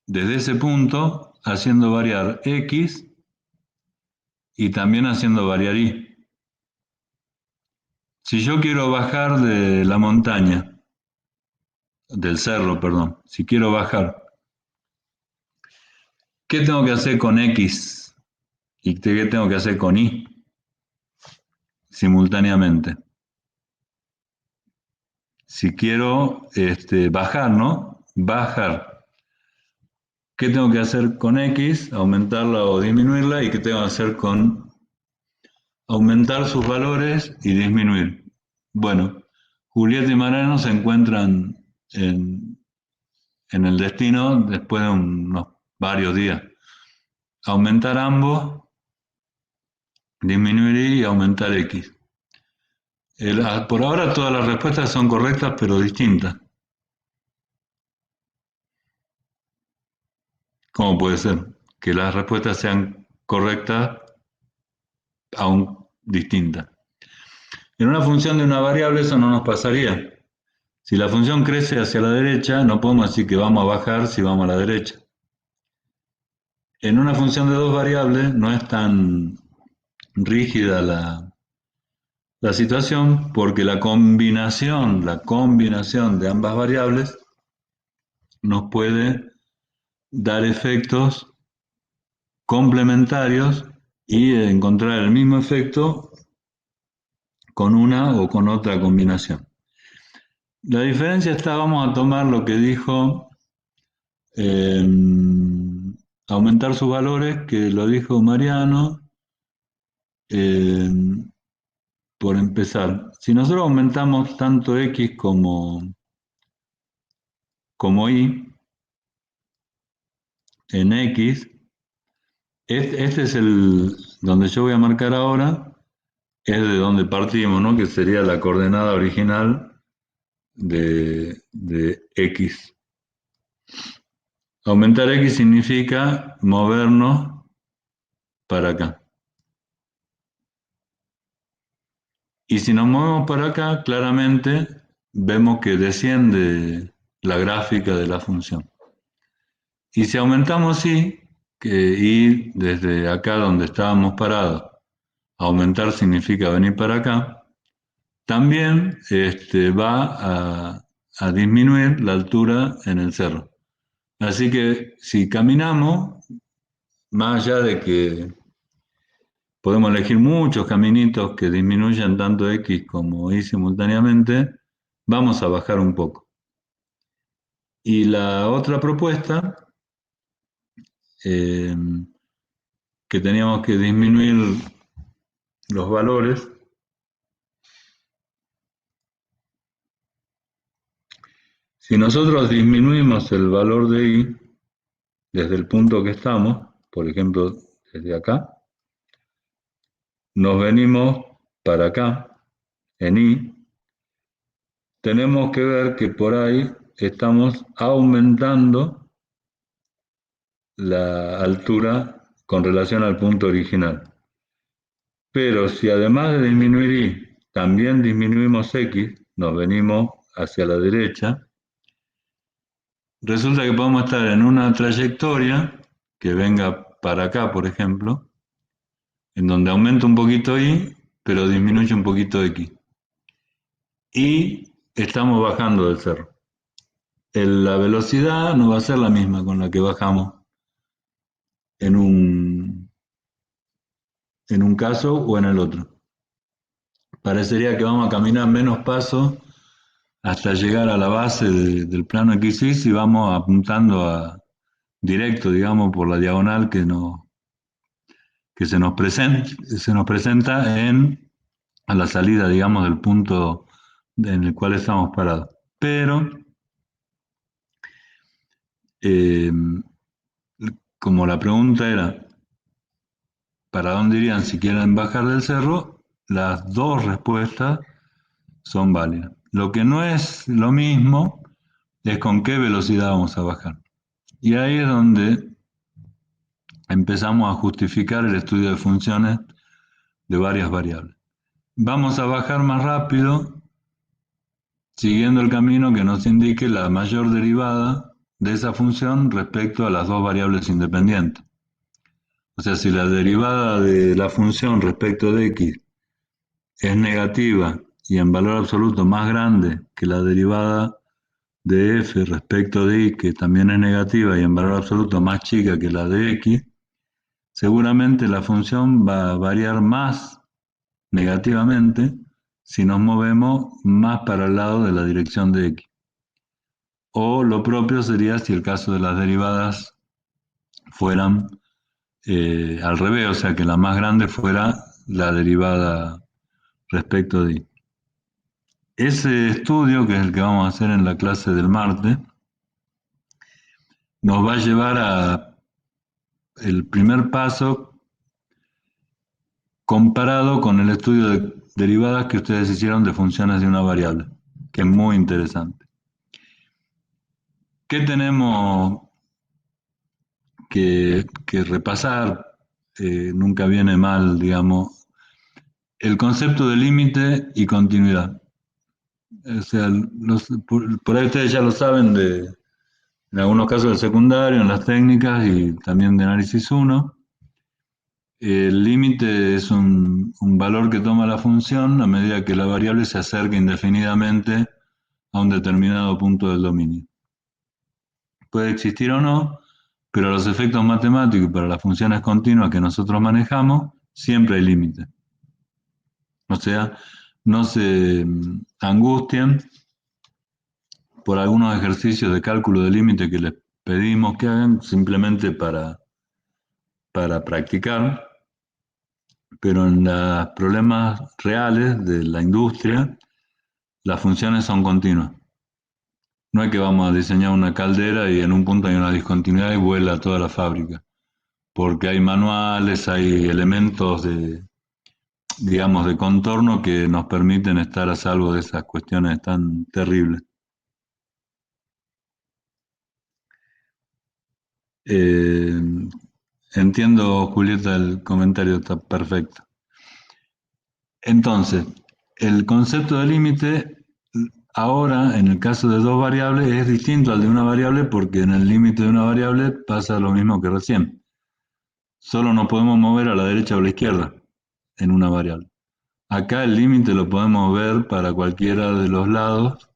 desde ese punto haciendo variar X y también haciendo variar Y. Si yo quiero bajar de la montaña, del cerro, perdón, si quiero bajar, ¿qué tengo que hacer con X? ¿Y qué tengo que hacer con Y simultáneamente? Si quiero bajar, ¿no? Bajar. ¿Qué tengo que hacer con X? Aumentarla o disminuirla. ¿Y qué tengo que hacer con aumentar sus valores y disminuir? Bueno, Julieta y Mariano se encuentran en, en el destino después de unos varios días. Aumentar ambos, disminuir Y aumentar X. Por ahora todas las respuestas son correctas pero distintas. ¿Cómo puede ser? Que las respuestas sean correctas aún distintas. En una función de una variable eso no nos pasaría. Si la función crece hacia la derecha, no podemos decir que vamos a bajar si vamos a la derecha. En una función de dos variables no es tan rígida la situación porque la combinación de ambas variables nos puede dar efectos complementarios y encontrar el mismo efecto con una o con otra combinación. La diferencia está, vamos a tomar lo que dijo eh, aumentar sus valores, que lo dijo Mariano, eh, por empezar. Si nosotros aumentamos tanto X como Y en X, este es el donde yo voy a marcar ahora, es de donde partimos, ¿no? Que sería la coordenada original de X. Aumentar X significa movernos para acá. Y si nos movemos para acá, claramente vemos que desciende la gráfica de la función. Y si aumentamos Y, que ir desde acá donde estábamos parados, aumentar significa venir para acá, también va a disminuir la altura en el cerro. Así que si caminamos, más allá de que podemos elegir muchos caminitos que disminuyan tanto X como Y simultáneamente, vamos a bajar un poco. Y la otra propuesta, eh, que teníamos que disminuir los valores, si nosotros disminuimos el valor de Y desde el punto que estamos, por ejemplo, desde acá, nos venimos para acá, en Y, tenemos que ver que por ahí estamos aumentando la altura con relación al punto original. Pero si además de disminuir Y, también disminuimos X, nos venimos hacia la derecha, resulta que podemos estar en una trayectoria que venga para acá, por ejemplo, en donde aumenta un poquito Y, pero disminuye un poquito X. Y estamos bajando del cerro. La velocidad no va a ser la misma con la que bajamos en un caso o en el otro. Parecería que vamos a caminar menos pasos hasta llegar a la base del plano XY y vamos apuntando directo, digamos, por la diagonal que se nos presenta a la salida, digamos, del punto en el cual estamos parados. Pero, eh, como la pregunta era, ¿para dónde irían si quieren bajar del cerro? Las dos respuestas son válidas. Lo que no es lo mismo es con qué velocidad vamos a bajar. Y ahí es donde empezamos a justificar el estudio de funciones de varias variables. Vamos a bajar más rápido siguiendo el camino que nos indique la mayor derivada de esa función respecto a las dos variables independientes. O sea, si la derivada de la función respecto de x es negativa y en valor absoluto más grande que la derivada de f respecto de y, que también es negativa y en valor absoluto más chica que la de x, seguramente la función va a variar más negativamente si nos movemos más para el lado de la dirección de x. O lo propio sería si el caso de las derivadas fueran al revés, o sea que la más grande fuera la derivada respecto de y. Ese estudio, que es el que vamos a hacer en la clase del martes, nos va a llevar a el primer paso comparado con el estudio de derivadas que ustedes hicieron de funciones de una variable, que es muy interesante. ¿Qué tenemos que repasar? Nunca viene mal, digamos, el concepto de límite y continuidad. O sea, por ahí ustedes ya lo saben en algunos casos del secundario, en las técnicas y también de análisis 1. El límite es un valor que toma la función a medida que la variable se acerca indefinidamente a un determinado punto del dominio. Puede existir o no, pero los efectos matemáticos para las funciones continuas que nosotros manejamos, siempre hay límite. O sea, no se angustien por algunos ejercicios de cálculo de límite que les pedimos que hagan simplemente para practicar, pero en los problemas reales de la industria, las funciones son continuas. No es que vamos a diseñar una caldera y en un punto hay una discontinuidad y vuela toda la fábrica, porque hay manuales, hay elementos digamos, de contorno que nos permiten estar a salvo de esas cuestiones tan terribles. Eh, Entiendo, Julieta, el comentario está perfecto. Entonces, el concepto de límite ahora, en el caso de dos variables, es distinto al de una variable porque en el límite de una variable pasa lo mismo que recién. Solo nos podemos mover a la derecha o a la izquierda en una variable. Acá el límite lo podemos ver para cualquiera de los lados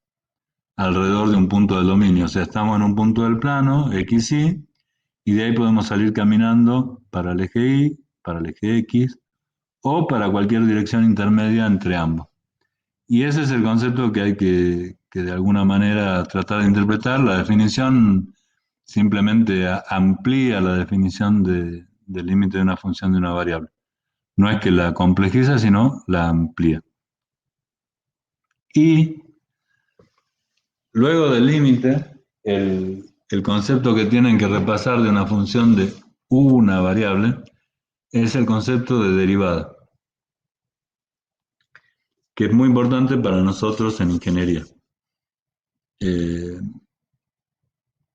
alrededor de un punto del dominio. O sea, estamos en un punto del plano, x, y, y de ahí podemos salir caminando para el eje y, para el eje x, o para cualquier dirección intermedia entre ambos. Y ese es el concepto que hay que de alguna manera tratar de interpretar. La definición simplemente amplía la definición del límite de una función de una variable. No es que la complejiza, sino la amplía. Y luego del límite, el concepto que tienen que repasar de una función de una variable es el concepto de derivada, que es muy importante para nosotros en ingeniería.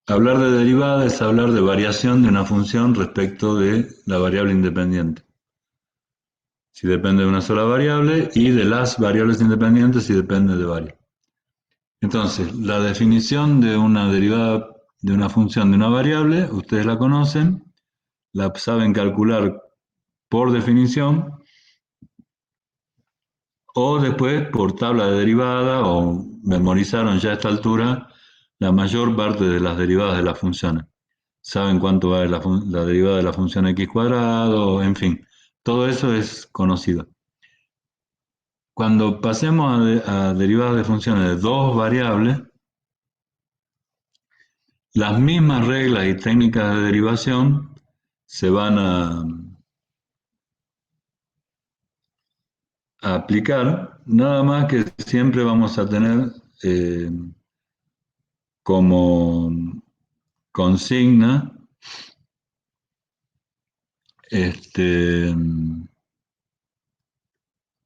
Hablar de derivada es hablar de variación de una función respecto de la variable independiente. Si depende de una sola variable, y de las variables independientes si depende de varias. Entonces, la definición de una derivada de una función de una variable, ustedes la conocen, la saben calcular por definición, o después por tabla de derivada, o memorizaron ya a esta altura la mayor parte de las derivadas de las funciones. Saben cuánto vale la derivada de la función x cuadrado, en fin, todo eso es conocido. Cuando pasemos a derivadas de funciones de dos variables, las mismas reglas y técnicas de derivación se van a aplicar, nada más que siempre vamos a tener como consigna Este,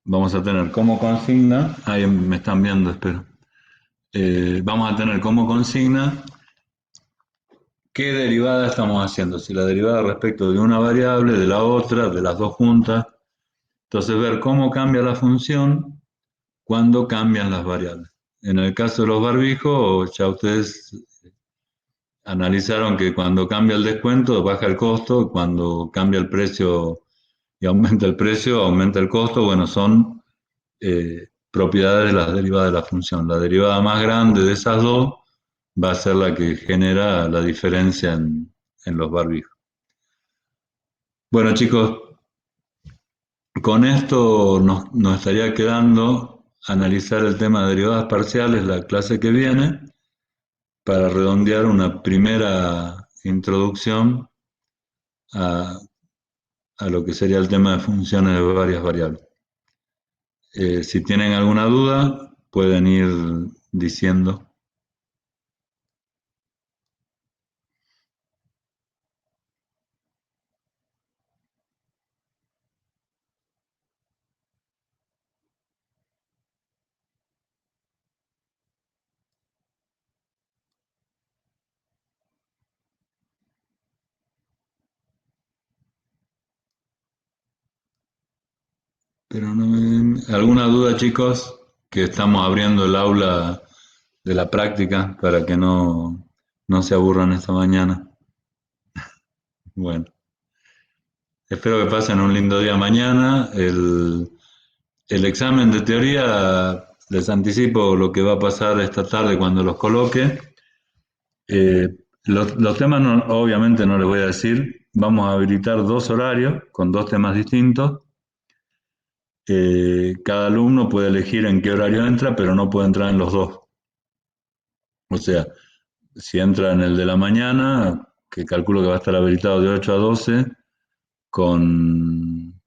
vamos a tener como consigna, ahí me están viendo, espero. Vamos a tener como consigna qué derivada estamos haciendo, si la derivada respecto de una variable, de la otra, de las dos juntas. Entonces, ver cómo cambia la función cuando cambian las variables. En el caso de los barbijos, ya ustedes analizaron que cuando cambia el descuento baja el costo, cuando cambia el precio y aumenta el precio, aumenta el costo. Bueno, son propiedades de las derivadas de la función. La derivada más grande de esas dos va a ser la que genera la diferencia en los barbijos. Bueno, chicos, con esto nos estaría quedando analizar el tema de derivadas parciales la clase que viene para redondear una primera introducción a, a lo que sería el tema de funciones de varias variables. Si tienen alguna duda, pueden ir diciendo. Pero no ¿alguna duda, chicos? Que estamos abriendo el aula de la práctica para que no se aburran esta mañana. Bueno, espero que pasen un lindo día mañana. El examen de teoría, les anticipo lo que va a pasar esta tarde cuando los coloque. Los temas obviamente no les voy a decir. Vamos a habilitar dos horarios con dos temas distintos. Cada alumno puede elegir en qué horario entra, pero no puede entrar en los dos. O sea, si entra en el de la mañana, que calculo que va a estar habilitado de 8 a 12, con,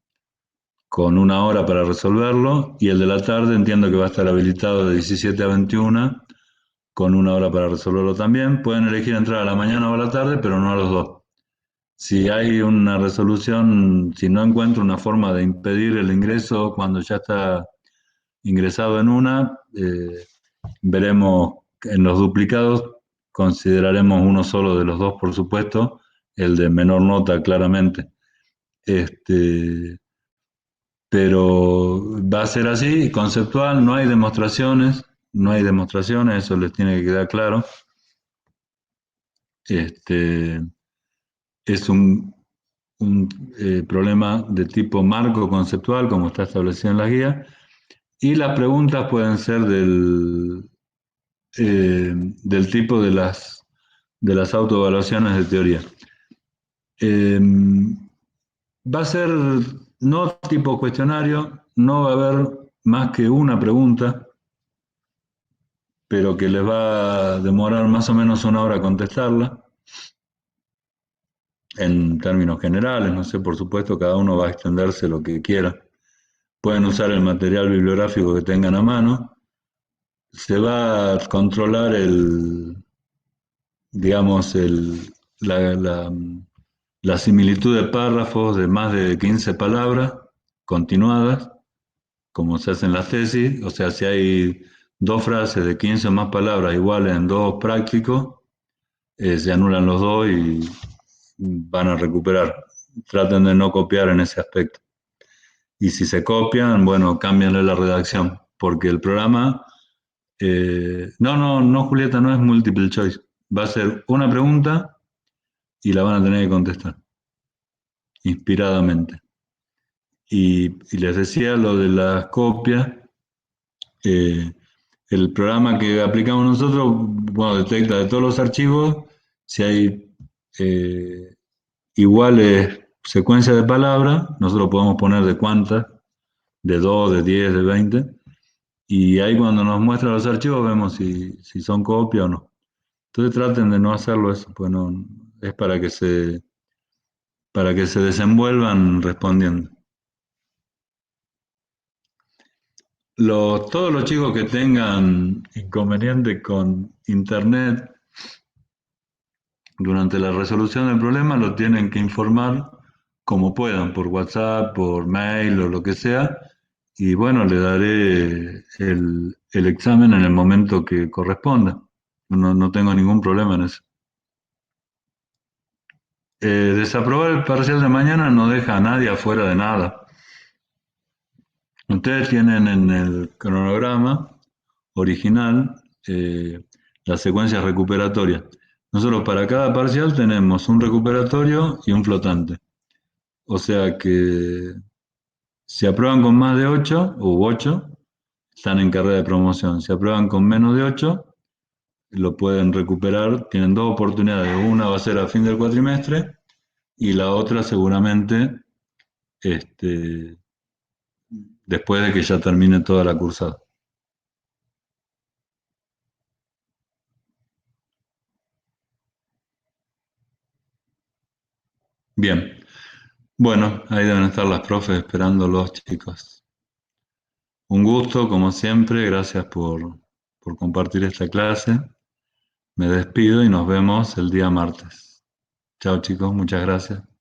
con una hora para resolverlo, y el de la tarde entiendo que va a estar habilitado de 17 a 21, con una hora para resolverlo también. Pueden elegir entrar a la mañana o a la tarde, pero no a los dos. Si hay una resolución, si no encuentro una forma de impedir el ingreso cuando ya está ingresado en una, veremos en los duplicados, consideraremos uno solo de los dos, por supuesto, el de menor nota claramente. Este, pero va a ser así, conceptual, no hay demostraciones, eso les tiene que quedar claro. Este, es un problema de tipo marco conceptual, como está establecido en la guía, y las preguntas pueden ser del tipo de las autoevaluaciones de teoría. Eh, Va a ser no tipo cuestionario, no va a haber más que una pregunta, pero que les va a demorar más o menos una hora contestarla, en términos generales, no sé, por supuesto, cada uno va a extenderse lo que quiera. Pueden usar el material bibliográfico que tengan a mano. Se va a controlar digamos, la, la, la similitud de párrafos de más de 15 palabras continuadas, como se hace en las tesis. O sea, si hay dos frases de 15 o más palabras iguales en dos prácticos, se anulan los dos y van a recuperar. Traten de no copiar en ese aspecto. Y si se copian, bueno, cámbianle la redacción, porque el programa, no, Julieta, no es multiple choice. Va a ser una pregunta y la van a tener que contestar, inspiradamente. Y les decía lo de las copias. eh, el programa que aplicamos nosotros, bueno, detecta de todos los archivos si hay iguales secuencias de palabras. Nosotros podemos poner de cuántas, de 2, de 10, de 20, y ahí cuando nos muestra los archivos vemos si son copia o no. Entonces traten de no hacerlo eso, pues no, es para que se desenvuelvan respondiendo. Todos los chicos que tengan inconveniente con internet durante la resolución del problema lo tienen que informar como puedan, por WhatsApp, por mail o lo que sea, y bueno, le daré el examen en el momento que corresponda. No tengo ningún problema en eso. Desaprobar el parcial de mañana no deja a nadie afuera de nada. Ustedes tienen en el cronograma original la secuencia recuperatoria. Nosotros para cada parcial tenemos un recuperatorio y un flotante. O sea que si aprueban con más de 8 u 8, están en carrera de promoción. Si aprueban con menos de 8, lo pueden recuperar. Tienen dos oportunidades. Una va a ser a fin del cuatrimestre y la otra seguramente este, después de que ya termine toda la cursada. Bien, bueno, ahí deben estar las profes esperando los chicos. Un gusto, como siempre, gracias por compartir esta clase. Me despido y nos vemos el día martes. Chao chicos, muchas gracias.